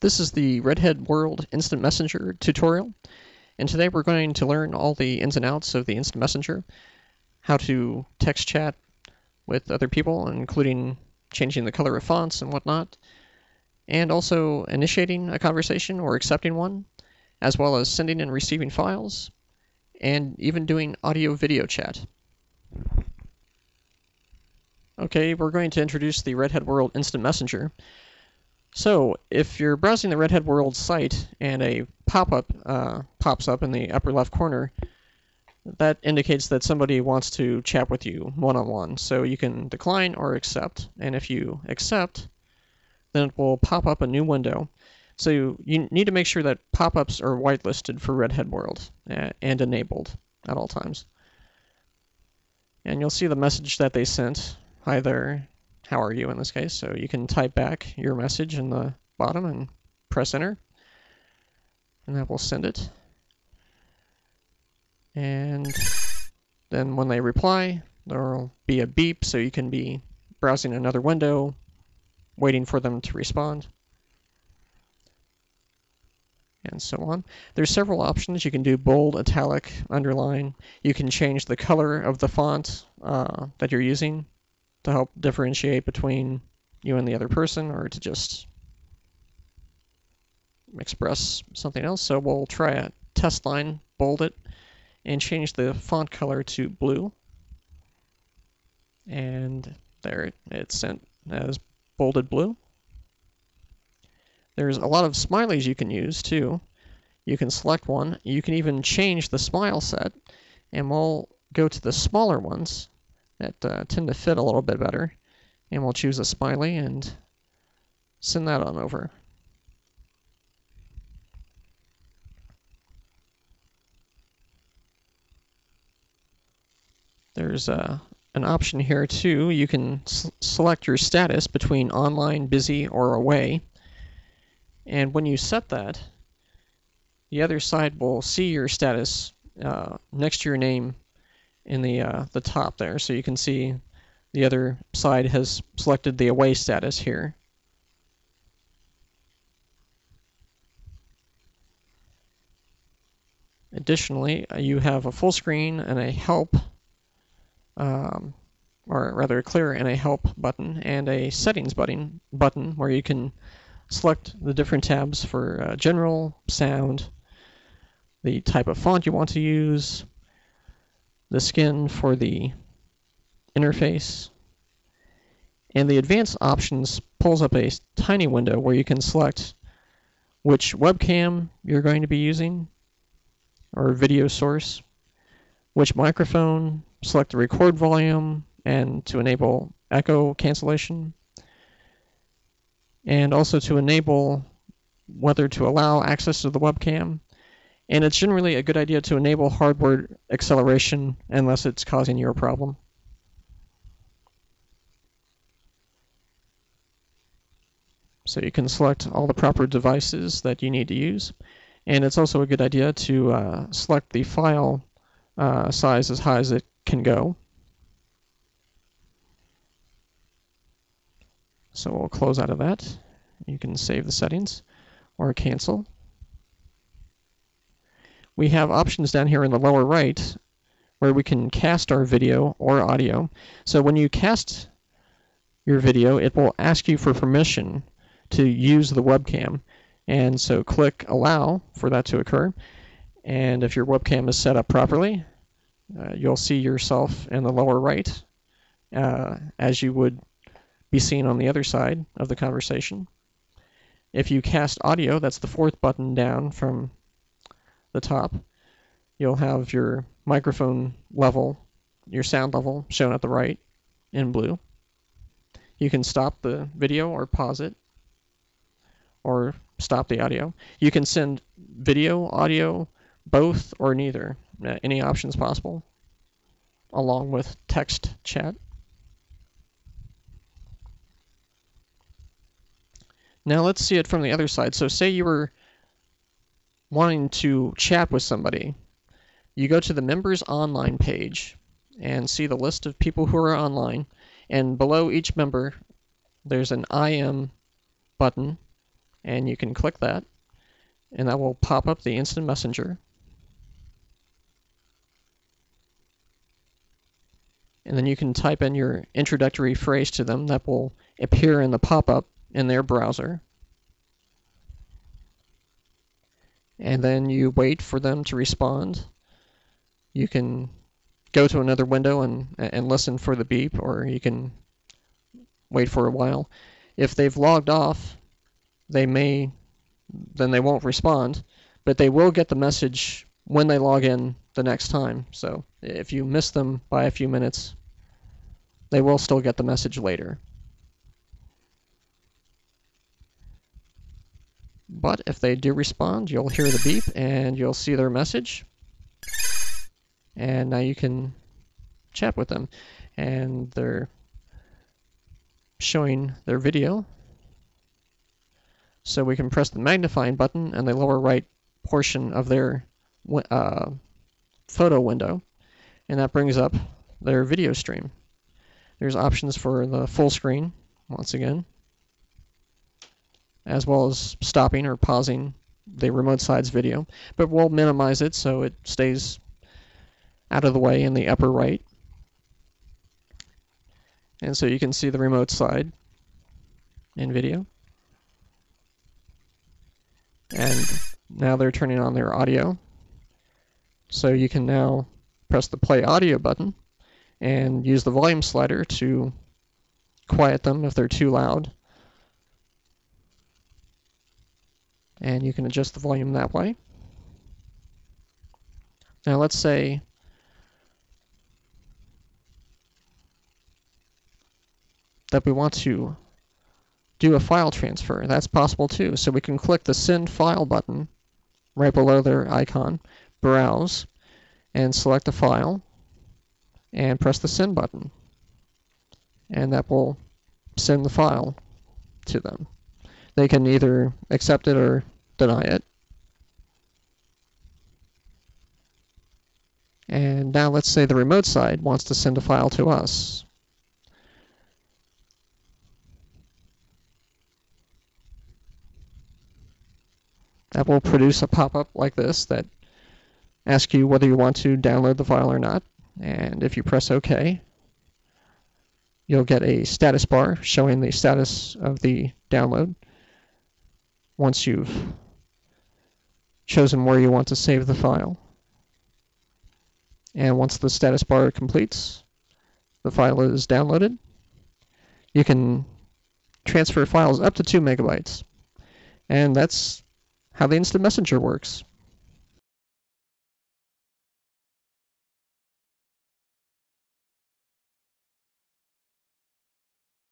This is the Redhead World Instant Messenger tutorial, and today we're going to learn all the ins and outs of the Instant Messenger, how to text chat with other people, including changing the color of fonts and whatnot, and also initiating a conversation or accepting one, as well as sending and receiving files, and even doing audio-video chat. Okay, we're going to introduce the Redhead World Instant Messenger. So, if you're browsing the Redhead World site and a pop-up pops up in the upper left corner, that indicates that somebody wants to chat with you one-on-one. So you can decline or accept, and if you accept, then it will pop up a new window. So you need to make sure that pop-ups are whitelisted for Redhead World and enabled at all times. And you'll see the message that they sent. Hi there. How are you in this case? So you can type back your message in the bottom and press enter, and that will send it. And then when they reply, there will be a beep, so you can be browsing another window, waiting for them to respond, and so on. There's several options. You can do bold, italic, underline. You can change the color of the font that you're using to help differentiate between you and the other person, or to just express something else. So we'll try a test line, bold it, and change the font color to blue. And there, it's sent as bolded blue. There's a lot of smileys you can use too. You can select one. You can even change the smile set, and we'll go to the smaller ones that tend to fit a little bit better, and we'll choose a smiley and send that on over. There's an option here too. You can select your status between online, busy, or away, and when you set that, the other side will see your status next to your name in the top there, so you can see the other side has selected the away status here. Additionally, you have a full screen and a help, or rather a clear and a help button, and a settings button where you can select the different tabs for general, sound, the type of font you want to use, the skin for the interface, and the advanced options pulls up a tiny window where you can select which webcam you're going to be using or video source, which microphone, select the record volume, and to enable echo cancellation, and also to enable whether to allow access to the webcam. And it's generally a good idea to enable hardware acceleration unless it's causing you a problem. So you can select all the proper devices that you need to use. And it's also a good idea to select the file size as high as it can go. So we'll close out of that. You can save the settings or cancel. We have options down here in the lower right where we can cast our video or audio. So when you cast your video, it will ask you for permission to use the webcam. And so click allow for that to occur. And if your webcam is set up properly, you'll see yourself in the lower right as you would be seen on the other side of the conversation. If you cast audio, that's the fourth button down from the top, you'll have your microphone level, your sound level shown at the right in blue. You can stop the video or pause it, or stop the audio. You can send video, audio, both, or neither. Any options possible, along with text chat. Now let's see it from the other side. So say you were wanting to chat with somebody. You go to the members online page and see the list of people who are online, and below each member there's an I am button and you can click that, and that will pop up the instant messenger. And then you can type in your introductory phrase to them that will appear in the pop-up in their browser. And then you wait for them to respond. You can go to another window and listen for the beep, or you can wait for a while. If they've logged off, then they won't respond, but they will get the message when they log in the next time. So if you miss them by a few minutes, they will still get the message later. But if they do respond, you'll hear the beep and you'll see their message. And now you can chat with them. And they're showing their video. So we can press the magnifying button in the lower right portion of their photo window, and that brings up their video stream. There's options for the full screen, once again, as well as stopping or pausing the remote side's video, but we'll minimize it so it stays out of the way in the upper right. And so you can see the remote side in video. And now they're turning on their audio. So you can now press the play audio button and use the volume slider to quiet them if they're too loud. And you can adjust the volume that way. Now let's say that we want to do a file transfer. That's possible too. So we can click the Send File button right below their icon, browse, and select a file, and press the Send button. And that will send the file to them. They can either accept it or deny it. And now let's say the remote side wants to send a file to us. That will produce a pop-up like this that asks you whether you want to download the file or not. And if you press OK, you'll get a status bar showing the status of the download once you've chosen where you want to save the file. And once the status bar completes, the file is downloaded. You can transfer files up to 2 megabytes. And that's how the Instant Messenger works.